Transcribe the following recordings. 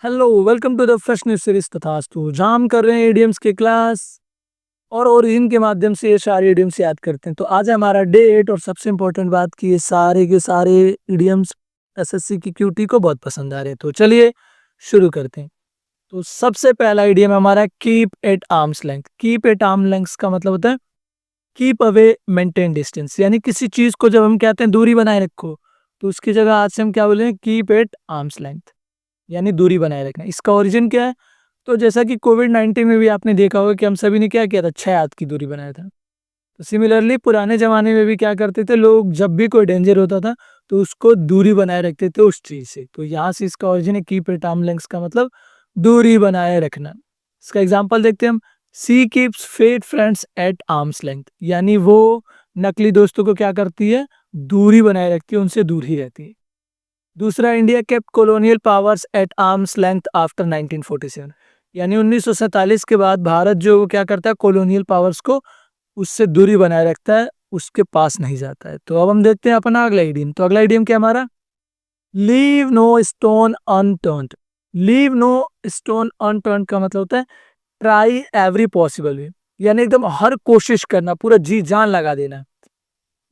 Hello, welcome to the fresh news series Tathastu, जहां हम कर रहे हैं इडियम्स की क्लास और ओरिजिन के माध्यम से ये सारे इडियम्स याद करते हैं। तो आज है हमारा डे 8 और सबसे इम्पोर्टेंट बात कि ये सारे के सारे इडियम्स एसएससी की क्यूटी को बहुत पसंद आ रहे हैं। तो चलिए शुरू करते हैं। तो सबसे पहला इडियम हमारा keep at arms length. Keep at arm length का मतलब होता है कीप अवे मेंटेन डिस्टेंस, यानी किसी चीज को जब हम कहते हैं दूरी बनाए रखो, तो उसकी जगह आज से हम क्या बोले, कीप एट आर्म्स लेंथ, यानी दूरी बनाए रखना। इसका ओरिजिन क्या है? तो जैसा कि कोविड-19 में भी आपने देखा होगा कि हम सभी ने क्या किया था, 6 हाथ की दूरी बनाया था। तो सिमिलरली पुराने ज़माने में भी क्या करते थे लोग, जब भी कोई डेंजर होता था तो उसको दूरी बनाए रखते थे उस चीज़ से। तो यहाँ से इसका ओरिजिन है कीप एट आर्म लेंथ का मतलब दूरी बनाए रखना। इसका एग्जांपल देखते हैं हम। She keeps fake friends at arms length, यानी वो नकली दोस्तों को क्या करती है, दूरी बनाए रखती है, उनसे दूर ही रहती है। दूसरा, India kept colonial powers at arms length after 1947, यानी 1947 के बाद भारत जो वो क्या करता है, कॉलोनियल पावर्स को उससे दूरी बनाए रखता है, उसके पास नहीं जाता है। तो अब हम देखते हैं अपना अगला इडियम। तो अगला इडियम क्या हमारा, leave no stone unturned. Leave no stone unturned का मतलब होता है ट्राई एवरी पॉसिबल वे, यानी एकदम हर कोशिश करना, पूरा जी जान लगा देना।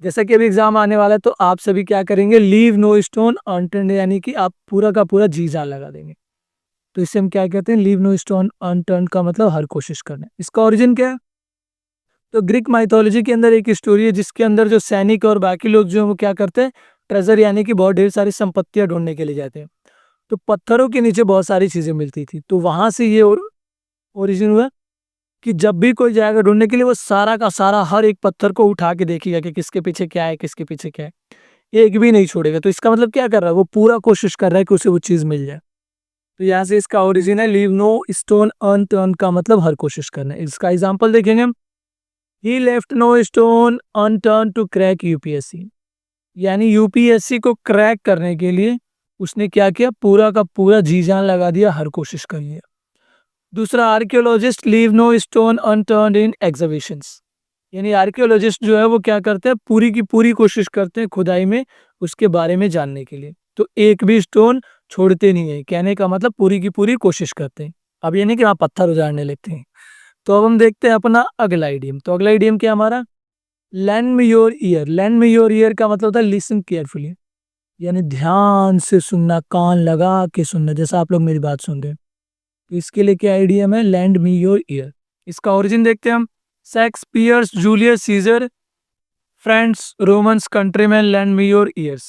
जैसा कि अभी एग्जाम आने वाला है तो आप सभी क्या करेंगे, लीव नो स्टोन अनटर्न्ड, यानी कि आप पूरा का पूरा जी जान लगा देंगे। तो इससे हम क्या कहते हैं, लीव नो स्टोन अनटर्न्ड का मतलब हर कोशिश करना। इसका ओरिजिन क्या है? तो ग्रीक माइथोलॉजी के अंदर एक स्टोरी है जिसके अंदर जो सैनिक और बाकी लोग जो हैं वो क्या करते हैं, ट्रेजर यानी कि बहुत ढेर सारी संपत्तियां ढूंढने के लिए जाते हैं। तो पत्थरों के नीचे बहुत सारी चीजें मिलती थी, तो वहां से ये ओरिजिन हुआ कि जब भी कोई जाएगा ढूंढने के लिए, वो सारा का सारा हर एक पत्थर को उठा के देखेगा कि किसके पीछे क्या है, किसके पीछे क्या है, एक भी नहीं छोड़ेगा। तो इसका मतलब क्या कर रहा है, वो पूरा कोशिश कर रहा है कि उसे वो चीज मिल जाए। तो यहाँ से इसका ओरिजिन है लीव नो स्टोन अनटर्न का मतलब हर कोशिश करना है। इसका एग्जांपल देखेंगे हम। He left no stone unturn to crack UPSC, यानी यूपीएससी को क्रैक करने के लिए उसने क्या किया, पूरा का पूरा जी जान लगा दिया, हर कोशिश कर लिया। दूसरा, archaeologist leave no stone unturned in exhibitions, यानी आर्कियोलॉजिस्ट जो है वो क्या करते हैं, पूरी की पूरी कोशिश करते हैं खुदाई में उसके बारे में जानने के लिए, तो एक भी स्टोन छोड़ते नहीं है। कहने का मतलब पूरी की पूरी कोशिश करते हैं। अब ये नहीं कि वहाँ पत्थर उजाड़ने लगते हैं। तो अब हम देखते हैं अपना अगला आइडियम। तो अगला आइडियम क्या हमारा, land me your year. Land me your year का मतलब होता है लिसन केयरफुली, यानी ध्यान से सुनना, कान लगा के सुनना, जैसा आप लोग मेरी बात सुन रहे हैं। तो इसके लिए क्या आइडियम है, लैंड मी योर ईयर। इसका ओरिजिन देखते हैं हम। Shakespeare's Julius Caesar friends Romans countryman land me your ears,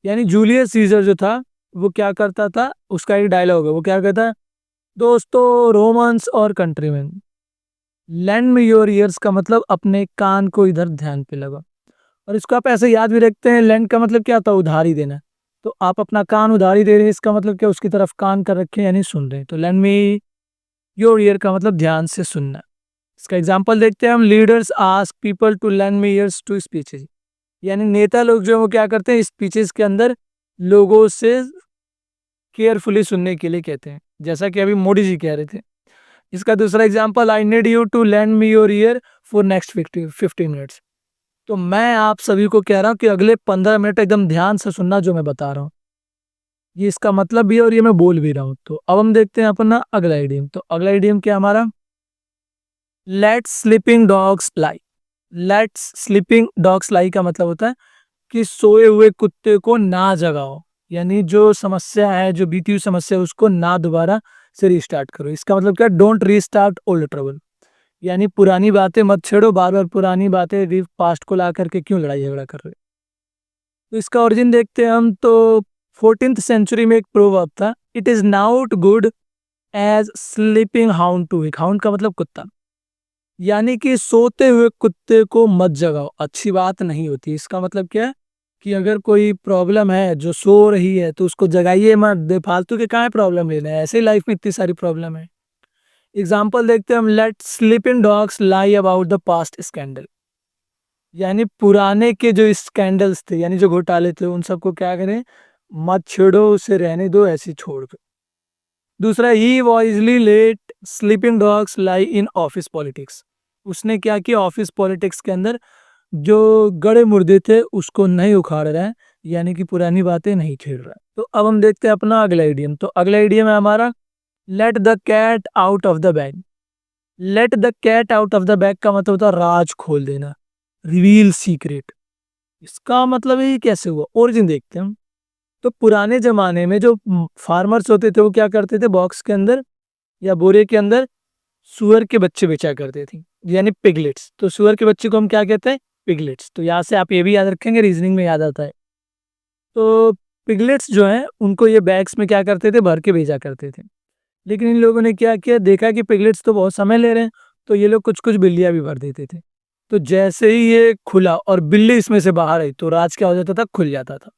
यानी जूलियस सीजर जो था वो क्या करता था, उसका एक डायलॉग है, वो क्या कहता है, दोस्तों रोमन्स और countryman, land me your ears का मतलब अपने कान को इधर ध्यान पे लगा। और इसको आप ऐसे याद भी रखते हैं, लैंड का मतलब क्या होता है, उधारी देना। तो आप अपना कान उधारी दे रहे हैं, इसका मतलब क्या, उसकी तरफ कान कर रखे हैं, यानी सुन रहे हैं। तो लैंड मी योर ईयर का मतलब ध्यान से सुनना। इसका एग्जांपल देखते हैं हम। Leaders ask people to lend me ears to speeches, यानी नेता लोग जो है वो क्या करते हैं, स्पीचेस के अंदर लोगों से केयरफुली सुनने के लिए कहते हैं, जैसा कि अभी मोदी जी कह रहे थे। इसका दूसरा example, I need you to lend me your ear for next 15 minutes, तो मैं आप सभी को कह रहा हूँ कि अगले 15 मिनट एकदम ध्यान से सुनना जो मैं बता रहा हूँ। ये इसका मतलब भी है और ये मैं बोल भी रहा हूँ। तो अब हम देखते हैं अपना अगला इडियम। तो अगला इडियम क्या हमारा, let's sleeping dogs lie. Let's sleeping dogs lie का मतलब होता है कि सोए हुए कुत्ते को ना जगाओ, यानी जो समस्या है, जो बीती हुई समस्या है, उसको ना दोबारा से रिस्टार्ट करो। इसका मतलब क्या, डोंट रीस्टार्ट ओल्ड ट्रबल, यानी पुरानी बातें मत छेड़ो, बार बार पुरानी बातें पास्ट को ला करके क्यों लड़ाई झगड़ा कर रहे हो। तो इसका ओरिजिन देखते हैं हम। तो 14th सेंचुरी में एक प्रोवर्ब था, it is not good as sleeping hound to wake. Hound का मतलब कुत्ता, यानी कि सोते हुए कुत्ते को मत जगाओ, अच्छी बात नहीं होती। इसका मतलब क्या है कि अगर कोई प्रॉब्लम है जो सो रही है तो उसको जगाइए मत, बेफालतू के काहे प्रॉब्लम लेना है, ऐसे ही लाइफ में इतनी सारी प्रॉब्लम है। एग्जाम्पल देखते हैं हम। Let sleeping dogs lie about the past scandal, यानी पुराने के जो स्कैंडल्स थे, यानी जो घोटाले थे, उन सबको क्या करें, मत छेड़ो, उसे रहने दो, ऐसे छोड़ दो। दूसरा, he wisely let sleeping dogs lie in office politics. उसने क्या किया, ऑफिस पॉलिटिक्स के अंदर जो गड़े मुर्दे थे उसको नहीं उखाड़ रहे हैं, यानी कि पुरानी बातें नहीं छेड़ रहा। तो अब हम देखते हैं अपना अगला इडियम। तो अगला इडियम है हमारा let the cat out of the bag. Let the cat out of the bag का मतलब होता है राज खोल देना, रिवील सीक्रेट। इसका मतलब ये कैसे हुआ, ओरिजिन देखते हैं हम। तो पुराने जमाने में जो फार्मर्स होते थे वो क्या करते थे, बॉक्स के अंदर या बोरे के अंदर सुअर के बच्चे बेचा करते थे, यानी पिगलेट्स। तो सुअर के बच्चे को हम क्या कहते हैं, पिगलेट्स। तो यहाँ से आप ये भी याद रखेंगे, रीजनिंग में याद आता है। तो पिगलेट्स जो हैं उनको ये बैग्स में क्या करते थे, भर के भेजा करते थे। लेकिन इन लोगों ने क्या किया, देखा कि पिगलेट्स तो बहुत समय ले रहे हैं, तो ये लोग कुछ कुछ बिल्लियां भी भर देते थे। तो जैसे ही ये खुला और बिल्ली इसमें से बाहर आई तो राज क्या हो जाता था, खुल जाता था।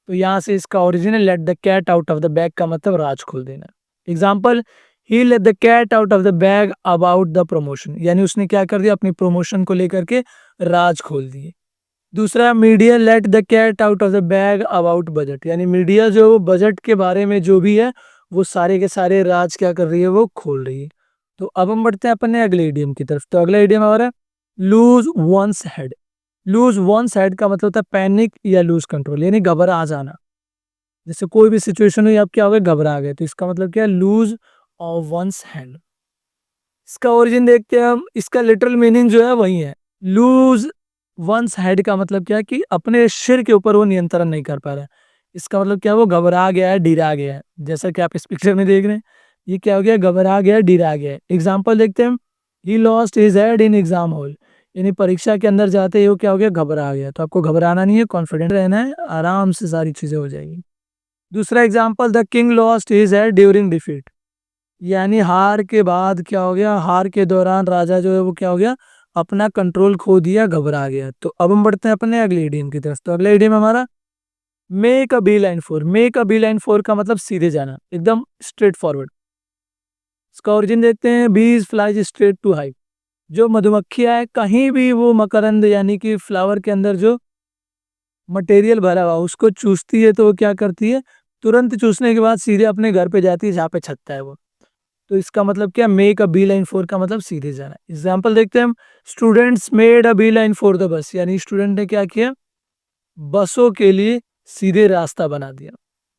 तो यहाँ से इसका ओरिजिन है let the cat out of the bag का मतलब राज खोल देना। Example, he let the cat out of the bag about the promotion, यानी उसने क्या कर दिया, अपनी प्रमोशन को लेकर के राज खोल दिए। दूसरा, media let the cat out of the bag about budget, यानी मीडिया जो बजट के बारे में जो भी है वो सारे के सारे राज क्या कर रही है, वो खोल रही है। तो अब हम बढ़ते हैं अपने अगले इडियम की तरफ। तो अगला इडियम हमारा loose once head. Loose once head का मतलब होता है पैनिक या लूज कंट्रोल, यानी घबरा जाना। जैसे कोई भी सिचुएशन हुई, आप क्या हो गए, घबरा गए, तो इसका मतलब क्या है, लूज ऑफ वंस हैंड। इसका ओरिजिन देखते हैं हम। इसका लिटरल मीनिंग जो है वही है। लूज वंस हेड का मतलब क्या है कि अपने सिर के ऊपर वो नियंत्रण नहीं कर पा रहा है। इसका मतलब क्या है, वो घबरा गया है, डिरा गया है। जैसा कि आप इस पिक्चर में देख रहे हैं, ये क्या हो गया, घबरा गया, डिरा गया है। एग्जाम्पल देखते हैं हम, he lost his head in exam hall, यानी परीक्षा के अंदर जाते ही वो क्या हो गया, घबरा गया। तो आपको घबराना नहीं है, कॉन्फिडेंट रहना है, आराम से सारी चीजें हो जाएगी। दूसरा example, the king lost his head during defeat, यानी हार के बाद क्या हो गया, हार के दौरान राजा जो है वो क्या हो गया, अपना कंट्रोल खो दिया, घबरा गया। तो अब हम बढ़ते हैं अपने अगले इडियम की तरफ। तो अगला इडियम हमारा make a beeline for. Make a beeline for का मतलब सीधे जाना, एकदम स्ट्रेट फॉरवर्ड। इसका ओरिजिन देखते हैं, बीज फ्लाइज स्ट्रेट टू हाइव। जो मधुमक्खियां है, कहीं भी वो मकरंद यानी कि फ्लावर के अंदर जो मटेरियल भरा हुआ उसको चूसती है, तो वो क्या करती है, तुरंत चूसने के बाद सीधे अपने घर पे जाती है जहाँ पे छत्ता है वो। तो इसका मतलब क्या, make a beeline for का मतलब सीधे जाना। एग्जाम्पल देखते हैं हम, students made a beeline for the bus, यानी स्टूडेंट ने क्या किया, बसों के लिए सीधे रास्ता बना दिया।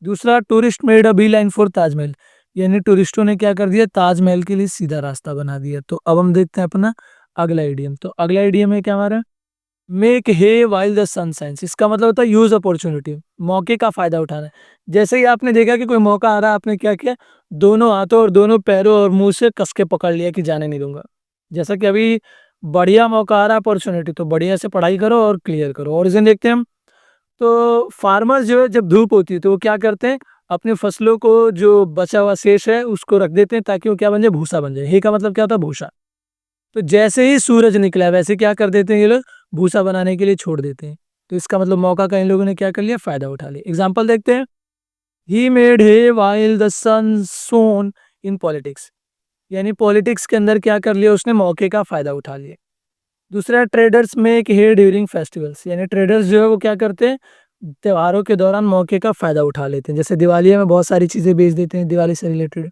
दूसरा, tourist made a beeline for Taj Mahal, यानी टूरिस्टों ने क्या कर दिया, ताजमहल के लिए सीधा रास्ता बना दिया। तो अब हम देखते हैं अपना अगला इडियम। तो अगला इडियम है क्या हमारा, make hay while the sun shines. इसका मतलब होता है यूज अपॉर्चुनिटी, मौके का फायदा उठाना। जैसे ही आपने देखा कि कोई मौका आ रहा है, आपने क्या किया, दोनों हाथों और दोनों पैरों और मुंह से कस के पकड़ लिया कि जाने नहीं दूंगा। जैसा कि अभी बढ़िया मौका आ रहा है, अपॉर्चुनिटी, तो बढ़िया से पढ़ाई करो और क्लियर करो। ओरिजिन देखते हैं हम। तो फार्मर्स जो है, जब धूप होती है तो वो क्या करते हैं, अपनी फसलों को जो बचा हुआ शेष है उसको रख देते हैं, ताकि वो क्या बन जाए, भूसा बन जाए। हे का मतलब क्या होता है, भूसा। तो जैसे ही सूरज निकला वैसे क्या कर देते हैं ये लोग, भूसा बनाने के लिए छोड़ देते हैं। तो इसका मतलब मौका का इन लोगों ने क्या कर लिया, फायदा उठा लिया। एग्जाम्पल देखते हैं, he made hay while the sun shone in politics, यानी पॉलिटिक्स के अंदर क्या कर लिया उसने, मौके का फायदा उठा लिया। दूसरा, ट्रेडर्स मेक हे ड्यूरिंग फेस्टिवल्स, यानी ट्रेडर्स जो है वो क्या करते हैं, त्योहारों के दौरान मौके का फायदा उठा लेते हैं। जैसे दिवाली में बहुत सारी चीजें बेच देते हैं दिवाली से रिलेटेड।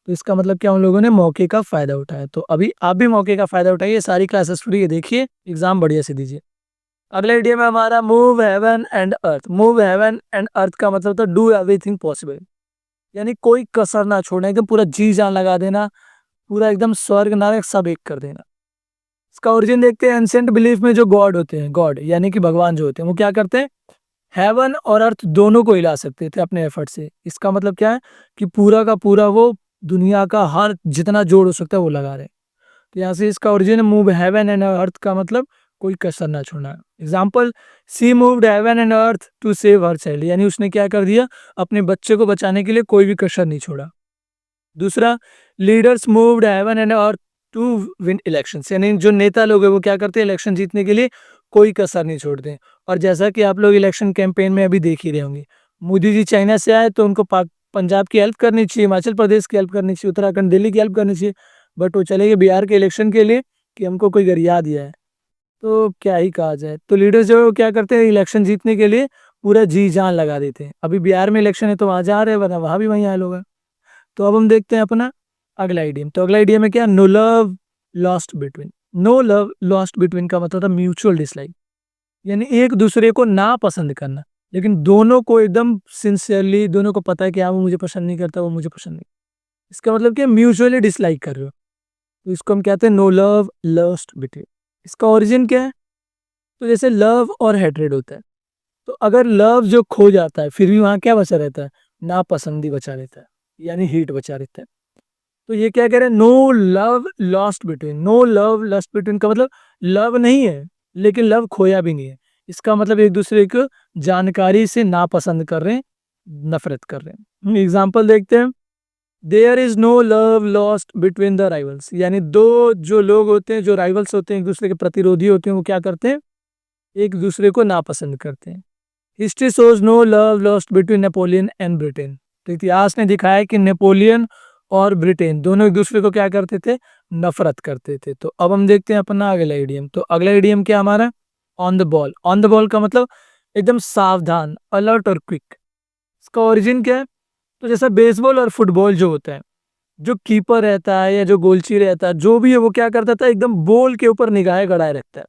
तो इसका मतलब क्या, उन लोगों ने मौके का फायदा उठाया। तो अभी आप भी मौके का फायदा उठाइए, सारी क्लासेस फ्री है, देखिए एग्जाम बढ़िया से दीजिए। अगला आइडिया में हमारा move heaven and earth. Move heaven and earth का मतलब तो डू एवरीथिंग पॉसिबल, यानी कोई कसर ना छोड़ना, एकदम पूरा जी जान लगा देना, पूरा एकदम स्वर्ग नरक सब एक कर देना। इसका ओरिजिन देखते हैं, एंशिएंट बिलीफ में जो गॉड होते हैं, गॉड यानी कि भगवान जो होते हैं, वो क्या करते हैं, हेवन और अर्थ दोनों को हिला सकते थे अपने एफर्ट से। इसका मतलब क्या है कि पूरा का पूरा वो दुनिया का हर जितना जोड़ हो सकता है वो लगा रहे हैं। तो यहाँ से इसका origin move heaven and earth का मतलब कोई कसर ना छोड़ना। Example, she moved heaven and earth to save her child, यानी उसने क्या कर दिया, अपने बच्चे को बचाने के लिए कोई भी कसर नहीं छोड़ा। दूसरा, leaders moved heaven and earth to win elections, यानी जो नेता लोग हैं वो क्या करते हैं, इलेक्शन जीतने के लिए कोई कसर नहीं छोड़ते। और जैसा कि आप लोग इलेक्शन कैंपेन में अभी देख ही रहे होंगे, मोदी जी चाइना से आए तो उनको पंजाब की हेल्प करनी चाहिए, हिमाचल प्रदेश की हेल्प करनी चाहिए, उत्तराखंड दिल्ली की हेल्प करनी चाहिए, बट वो चले गए बिहार के इलेक्शन के लिए कि हमको कोई गरिया दिया है। तो क्या ही कहा जाए, तो लीडर्स जो है वो क्या करते हैं, इलेक्शन जीतने के लिए पूरा जी जान लगा देते हैं। अभी बिहार में इलेक्शन है तो वहां जा रहे हैं, वरना वहां भी वहीं आए लोग हैं। तो अब हम देखते हैं अपना अगला आइडियम। तो अगला आइडियम है क्या, no love lost between. No love lost between का मतलब था म्यूचुअल डिसलाइक, यानी एक दूसरे को ना पसंद करना। लेकिन दोनों को एकदम सिंसियरली दोनों को पता है कि हाँ वो मुझे पसंद नहीं करता, वो मुझे पसंद नहीं। इसका मतलब क्या, म्यूचुअली डिसलाइक कर रहे हो। तो इसको हम कहते हैं नो लव लस्ट बिटवीन। इसका ओरिजिन क्या है? तो जैसे लव और हेट्रेड होता है, तो अगर लव जो खो जाता है फिर भी वहां क्या बचा रहता है? नापसंदी बचा रहता है, यानी हीट बचा रहता है। तो ये क्या कह रहे हैं, no love lost between. No love lost between का मतलब लव नहीं है लेकिन लव खोया भी नहीं है। इसका मतलब एक दूसरे को जानकारी से नापसंद कर रहे हैं, नफरत कर रहे हैं। एग्जाम्पल देखते हैं, there is no love lost between the rivals. यानी दो जो लोग होते हैं, जो राइवल्स होते हैं, एक दूसरे के प्रतिरोधी होते हैं, वो क्या करते हैं? एक दूसरे को नापसंद करते हैं। History shows no love lost between Napoleon and Britain. तो इतिहास ने दिखाया है कि नेपोलियन और ब्रिटेन दोनों एक दूसरे को क्या करते थे? नफरत करते थे। तो अब हम देखते हैं अपना अगला इडियम। तो अगला इडियम क्या हमारा? On the ball. On the ball का मतलब एकदम सावधान, अलर्ट और क्विक। इसका ओरिजिन क्या है? तो जैसा बेसबॉल और फुटबॉल जो होता है, जो कीपर रहता है या जो गोलची रहता है, जो भी है, वो क्या करता था? एकदम बॉल के ऊपर निगाहें गड़ाए रखता है,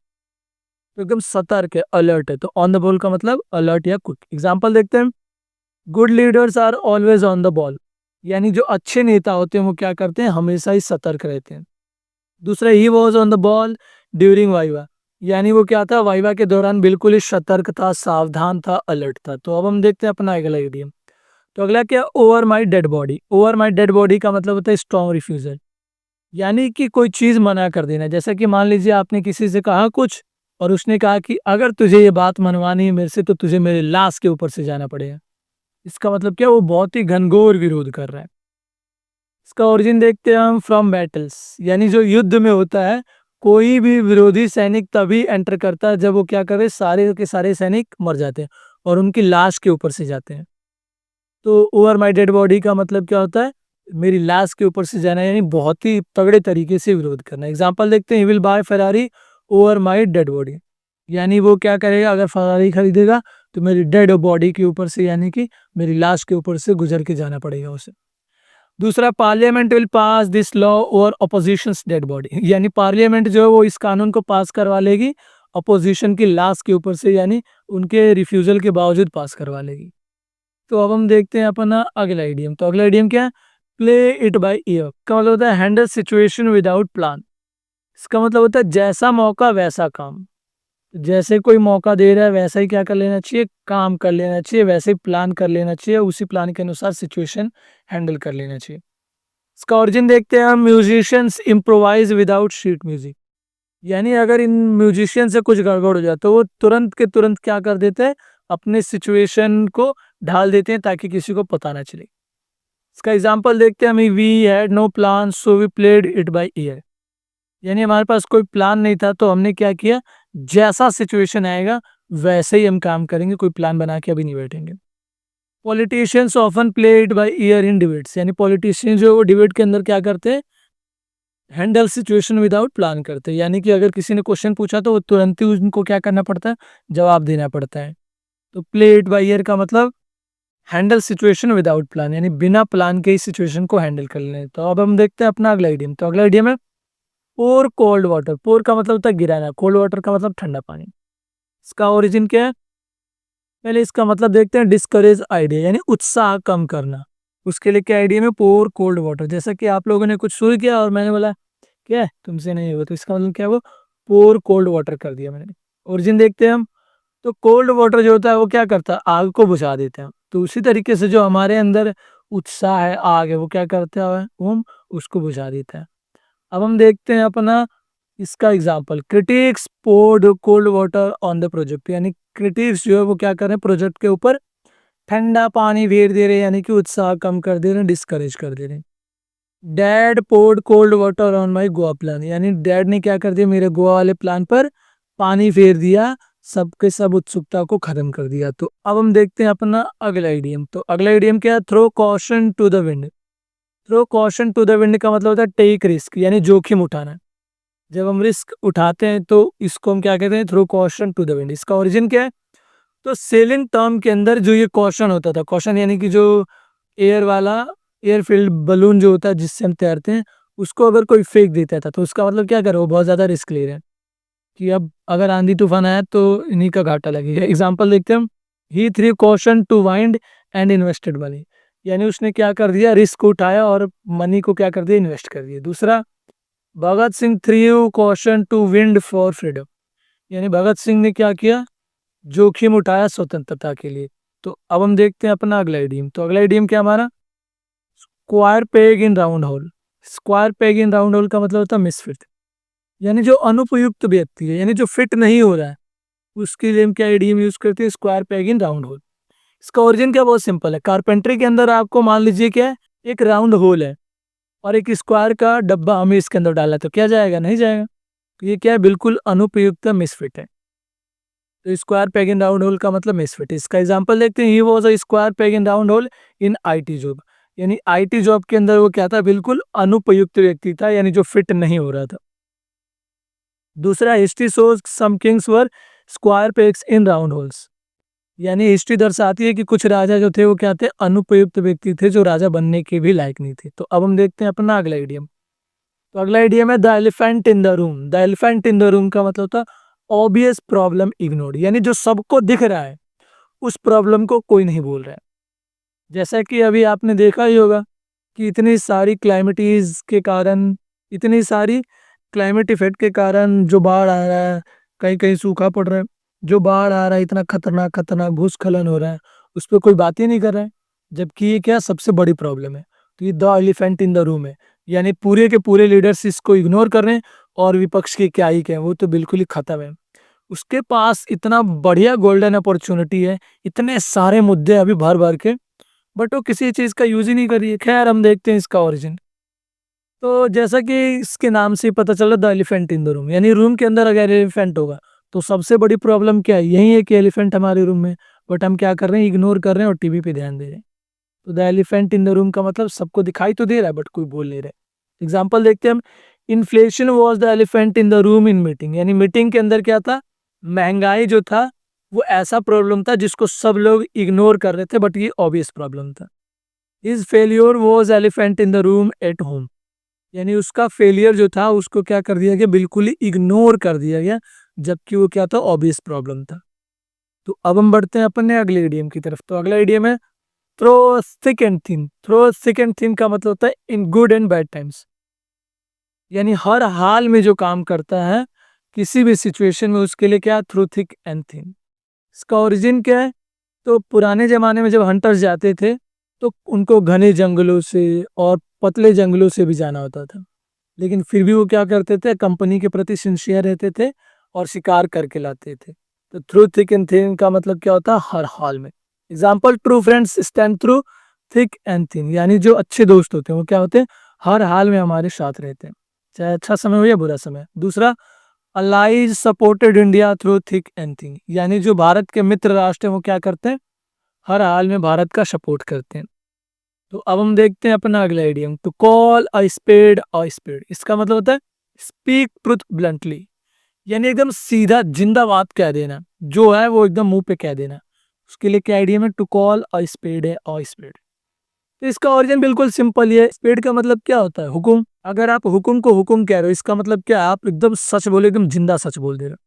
तो एकदम सतर्क है, अलर्ट है। तो ऑन द बॉल का मतलब अलर्ट या क्विक। एग्जाम्पल देखते हैं, good leaders are always on the ball. यानी जो अच्छे नेता होते हैं वो क्या करते हैं? हमेशा ही सतर्क रहते हैं। दूसरा, he was on the ball during viva. यानी वो क्या था? वाइवा के दौरान बिल्कुल ही सतर्क था, सावधान था, अलर्ट था। तो अब हम देखते हैं अपना अगला इडियम। तो अगला क्या? Over my dead body. Over my dead body का मतलब होता है स्ट्रॉन्ग रिफ्यूजल। यानी कि कोई चीज मना कर देना। जैसा कि मान लीजिए आपने किसी से कहा कुछ और उसने कहा कि अगर तुझे ये बात मनवानी है मेरे से तो तुझे मेरे लाश के ऊपर से जाना पड़ेगा। इसका मतलब क्या? वो बहुत ही घनघोर विरोध कर रहा है। इसका ओरिजिन देखते हैं हम, फ्रॉम बैटल्स। यानी जो युद्ध में होता है, कोई भी विरोधी सैनिक तभी एंटर करता है जब वो क्या करे? सारे के सारे सैनिक मर जाते हैं और उनकी लाश के ऊपर से जाते हैं। तो ओवर माई डेड बॉडी का मतलब क्या होता है? मेरी लाश के ऊपर से जाना, यानी बहुत ही तगड़े तरीके से विरोध करना। एग्जाम्पल देखते हैं, he will buy Ferrari over my dead body. यानी वो क्या करेगा? अगर फरारी खरीदेगा तो मेरी डेड बॉडी के ऊपर से, यानी कि मेरी लाश के ऊपर से गुजर के जाना पड़ेगा उसे। दूसरा, parliament will pass this law over oppositions dead body. यानी पार्लियामेंट जो है वो इस कानून को पास करवा लेगी अपोजिशन की लाश के ऊपर से, यानी उनके रिफ्यूजल के बावजूद पास करवा लेगी। तो अब हम देखते हैं अपना अगला इडियम। तो अगला इडियम क्या है? प्ले इट बाय ईयर का मतलब होता है हैंडल सिचुएशन विदाउट प्लान। इसका मतलब होता है जैसा मौका वैसा काम। जैसे कोई मौका दे रहा है वैसा ही क्या कर लेना चाहिए? काम कर लेना चाहिए, वैसे ही प्लान कर लेना चाहिए, उसी प्लान के अनुसार सिचुएशन हैंडल कर लेना चाहिए। इसका ओरिजिन देखते हैं हम, musicians improvise without sheet music. यानी अगर इन म्यूजिशियन से कुछ गड़बड़ हो जाए तो वो तुरंत के तुरंत क्या कर देते हैं? अपने सिचुएशन को ढाल देते हैं ताकि किसी को पता ना चले। इसका एग्जांपल देखते हैं हम, we had no plan so we played it by ear. यानी हमारे पास कोई प्लान नहीं था तो हमने क्या किया? जैसा सिचुएशन आएगा वैसे ही हम काम करेंगे, कोई प्लान बना के अभी नहीं बैठेंगे। Politicians often play it by year in debates. यानी पॉलिटिशियन जो वो डिबेट के अंदर क्या करते हैं? हैंडल सिचुएशन विदाउट प्लान करते हैं। यानी कि अगर किसी ने क्वेश्चन पूछा तो वो तुरंत ही उनको क्या करना पड़ता है? जवाब देना पड़ता है। तो प्ले इट बाय ईयर का मतलब हैंडल सिचुएशन विदाउट प्लान, यानी बिना प्लान के ही सिचुएशन को हैंडल कर लें। तो अब हम देखते हैं अपना अगला इडियम। तो अगला इडियम है पोर कोल्ड वाटर। पोर का मतलब होता है गिराना, कोल्ड वाटर का मतलब ठंडा पानी। इसका ओरिजिन क्या है? पहले इसका मतलब देखते हैं, डिस्करेज आइडिया, यानी उत्साह कम करना। उसके लिए क्या आइडिया में? पोर कोल्ड वाटर। जैसा कि आप लोगों ने कुछ शुरू किया और मैंने बोला क्या है तुमसे नहीं हुआ, तो इसका मतलब क्या? वो पोर कोल्ड वाटर कर दिया मैंने। ओरिजिन देखते हैं हम, तो कोल्ड वाटर जो होता है वो क्या करता है? आग को बुझा देते हैं। तो उसी तरीके से जो हमारे अंदर उत्साह है, आग है, वो क्या करता है? वो हम उसको बुझा देता है। अब हम देखते हैं अपना इसका example, critics poured cold water on the project. यानी क्रिटिक्स जो है वो क्या कर रहे हैं? प्रोजेक्ट के ऊपर ठंडा पानी फेर दे रहे हैं, यानी कि उत्साह कम कर दे रहे हैं, डिस्करेज कर दे रहे हैं। Dad poured cold water on my Goa plan. यानी डैड ने क्या कर दिया? मेरे गोवा वाले प्लान पर पानी फेर दिया, सबके सब उत्सुकता को खत्म कर दिया। तो अब हम देखते हैं अपना अगला इडियम। तो अगला इडियम क्या है? Throw caution to the wind. Throw caution to the wind का मतलब होता है टेक रिस्क, यानी जोखिम उठाना। जब हम रिस्क उठाते हैं तो इसको हम क्या कहते हैं? Throw caution to the wind. इसका ओरिजिन क्या है? तो सेलिंग टर्म के अंदर जो ये कॉशन होता था, कॉशन यानी कि जो एयर वाला एयरफील्ड बलून जो होता है जिससे हम तैरते हैं, उसको अगर कोई फेंक देता था तो उसका मतलब क्या करो? वो बहुत ज्यादा रिस्क ले रहे हैं कि अब अगर आंधी तूफान आया तो इन्हीं का घाटा लगेगा। एग्जाम्पल देखते हैं हम, he threw caution to wind and invested money, यानी उसने क्या कर दिया, रिस्क को उठाया और मनी को क्या कर दिया, इन्वेस्ट कर दिया। दूसरा, Bhagat Singh threw caution to wind for freedom, यानी भगत सिंह ने क्या किया, जोखिम उठाया स्वतंत्रता के लिए। तो अब हम देखते हैं अपना अगला इडियम। तो अगला इडियम क्या हमारा, square peg in round whole. Square peg in round whole का मतलब होता है मिसफिट, यानी जो अनुपयुक्त व्यक्ति है, यानी जो फिट नहीं हो रहा है, उसके लिए हम क्या इडियम यूज करते हैं, square peg in round whole. इसका ओरिजिन क्या, बहुत सिंपल है। कारपेंटरी के अंदर आपको मान लीजिए क्या है, एक राउंड होल है और एक स्क्वायर का डब्बा हमें इसके अंदर डाला, तो क्या जाएगा, नहीं जाएगा। तो ये क्या है, बिल्कुल अनुपयुक्त मिसफिट है। तो square peg in round whole का मतलब मिसफिट। इसका एग्जांपल देखते हैं, he was a square peg in round whole in IT job, यानी आईटी जॉब के अंदर वो क्या था, बिल्कुल अनुपयुक्त व्यक्ति था, यानी जो फिट नहीं हो रहा था। दूसरा, history shows some kings were square pegs in round holes, यानी हिस्ट्री दर्शाती है कि कुछ राजा जो थे वो क्या थे, अनुपयुक्त व्यक्ति थे, जो राजा बनने के भी लायक नहीं थे। तो अब हम देखते हैं अपना अगला इडियम। तो अगला इडियम है the elephant in the room. The elephant in the room का मतलब था ऑब्वियस प्रॉब्लम इग्नोर्ड, यानी जो सबको दिख रहा है उस प्रॉब्लम को कोई नहीं बोल रहा है। जैसा कि अभी आपने देखा ही होगा कि इतनी सारी क्लाइमेटीज के कारण, इतनी सारी क्लाइमेट इफेक्ट के कारण जो बाढ़ आ रहा है, कहीं कहीं सूखा पड़ रहा है, जो बाढ़ आ रहा है इतना खतरनाक खतरनाक भूस्खलन हो रहा है, उस पर कोई बात ही नहीं कर रहा है, जबकि ये क्या सबसे बड़ी प्रॉब्लम है। तो ये the elephant in the room है, यानी पूरे के पूरे लीडर्स इसको इग्नोर कर रहे हैं और विपक्ष की क्या ही कहें, वो तो बिल्कुल ही खत्म है। उसके पास इतना बढ़िया गोल्डन अपॉर्चुनिटी है, इतने सारे मुद्दे अभी भर भर के, बट वो किसी चीज का यूज ही नहीं कर रही है। खैर हम देखते हैं इसका ओरिजिन। तो जैसा कि इसके नाम से ही पता चला, the elephant in the room, यानी रूम के अंदर अगर एलिफेंट होगा तो सबसे बड़ी प्रॉब्लम क्या है, यही है कि एलिफेंट हमारे रूम में, बट हम क्या कर रहे हैं, इग्नोर कर रहे हैं और टीवी पे ध्यान दे रहे हैं। तो the elephant in the room का मतलब सबको दिखाई तो दे रहा है बट कोई बोल नहीं रहा है। एग्जाम्पल देखते हैं हम, inflation was the elephant in the room in meeting, यानी मीटिंग के अंदर क्या था, महंगाई जो था वो ऐसा प्रॉब्लम था जिसको सब लोग इग्नोर कर रहे थे, बट ये ऑब्वियस प्रॉब्लम था। His failure was elephant in the room at home, यानी उसका फेलियर जो था उसको क्या कर दिया गया, बिल्कुल ही इग्नोर कर दिया गया, जबकि वो क्या था, ऑब्वियस प्रॉब्लम था। तो अब हम बढ़ते हैं अपने अगले इडियम की तरफ। तो अगला इडियम है through thick and thin. Through thick and thin का मतलब होता है in good and bad times, यानी हर हाल में जो काम करता है किसी भी सिचुएशन में, उसके लिए क्या, थ्रू थिक एंड थिन। इसका ओरिजिन क्या है, तो पुराने जमाने में जब हंटर्स जाते थे तो उनको घने जंगलों से और पतले जंगलों से भी जाना होता था, लेकिन फिर भी वो क्या करते थे, कंपनी के प्रति सिंसियर रहते थे और शिकार करके लाते थे। तो थ्रू थिक एंड थिन का मतलब क्या होता है, हर हाल में। Example, true friends stand through thick and thin, यानी जो अच्छे दोस्त होते हैं वो क्या होते हैं, हर हाल में हमारे साथ रहते हैं, चाहे अच्छा समय हो या बुरा समय। दूसरा, allies supported India through thick and thin, यानी जो भारत के मित्र राष्ट्र हैं वो क्या करते हैं, हर हाल में भारत का सपोर्ट करते हैं। तो अब हम देखते हैं अपना अगला इडियम। तो call a spade a spade, इसका मतलब होता है स्पीक ट्रुथ ब्लंटली, यानी एकदम सीधा जिंदा बात कह देना, जो है वो एकदम मुंह पे कह देना। उसके लिए क्या इडियम है, टू कॉल अ स्पेड है अ स्पेड। तो इसका ओरिजिन बिल्कुल सिंपल ही है। स्पेड का मतलब क्या होता है, हुकुम। अगर आप हुकुम को हुकुम कह रहे हो, इसका मतलब क्या है, आप एकदम सच बोले, एकदम जिंदा सच बोल दे रहे हो।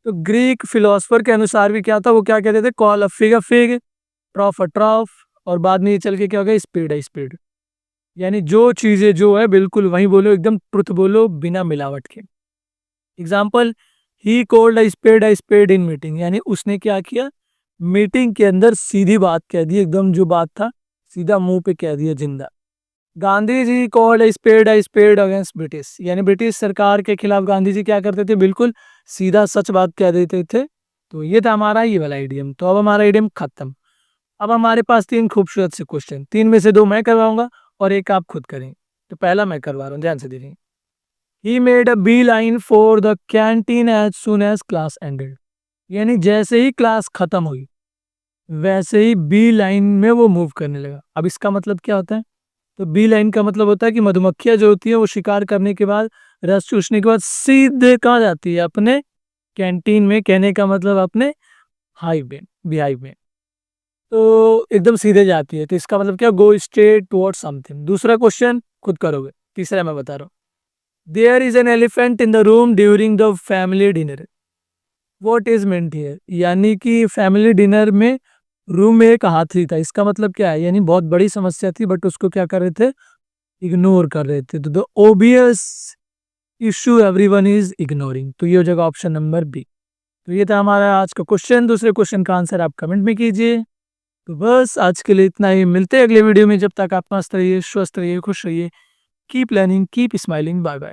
तो ग्रीक फिलोसफर के अनुसार भी क्या था, वो क्या कहते थे, कॉल अ फिग अ फिग, ट्रॉफ अ ट्रॉफ, और बाद में ये चल के क्या हो गया, स्पीड है स्पीड, यानी जो चीजें जो है बिल्कुल वही बोलो, एकदम ट्रुथ बोलो बिना मिलावट के। Example, he called a spade in meeting, यानी उसने क्या किया, मीटिंग के अंदर सीधी बात कह दी, एकदम जो बात था सीधा मुंह पे कह दिया, जिंदा। Gandhi ji called a spade against British, यानी ब्रिटिश सरकार के खिलाफ गांधी जी क्या करते थे, बिल्कुल सीधा सच बात कह देते थे। तो ये था हमारा ये वाला इडियम। तो अब हमारा इडियम खत्म। अब हमारे पास तीन खूबसूरत से क्वेश्चन, तीन में से दो मैं करवाऊंगा और एक आप खुद करें। तो पहला मैं करवा रहा हूँ, ध्यान से देखिए। He made a beeline for the canteen as soon as class ended, यानी जैसे ही क्लास खत्म हुई वैसे ही बी लाइन में वो मूव करने लगा। अब इसका मतलब क्या होता है, तो बी लाइन का मतलब होता है कि मधुमक्खियां जो होती है वो शिकार करने के बाद, रस चूसने के बाद सीधे कहाँ जाती है, अपने कैंटीन में, कहने का मतलब अपने हाइव में, बिहाइव में। तो एकदम सीधे जाती है, तो इसका मतलब क्या, गो स्ट्रेट टुवर्ड समथिंग। दूसरा क्वेश्चन खुद करोगे, तीसरा मैं बता रहा हूँ। There is an elephant in the room during the family dinner, what is meant here, यानी कि फैमिली डिनर में रूम में एक हाथी था। इसका मतलब क्या है, यानी बहुत बड़ी समस्या थी बट उसको क्या कर रहे थे, इग्नोर कर रहे थे। तो the obvious issue everyone is ignoring, तो ये हो जाएगा ऑप्शन नंबर बी। तो ये था हमारा आज का क्वेश्चन। दूसरे क्वेश्चन का आंसर आप कमेंट में कीजिए। तो बस आज के लिए इतना ही, मिलते हैं अगले वीडियो में। जब तक आप मस्त रहिए, स्वस्थ रहिए, खुश रहिए। Keep learning, keep smiling, bye bye.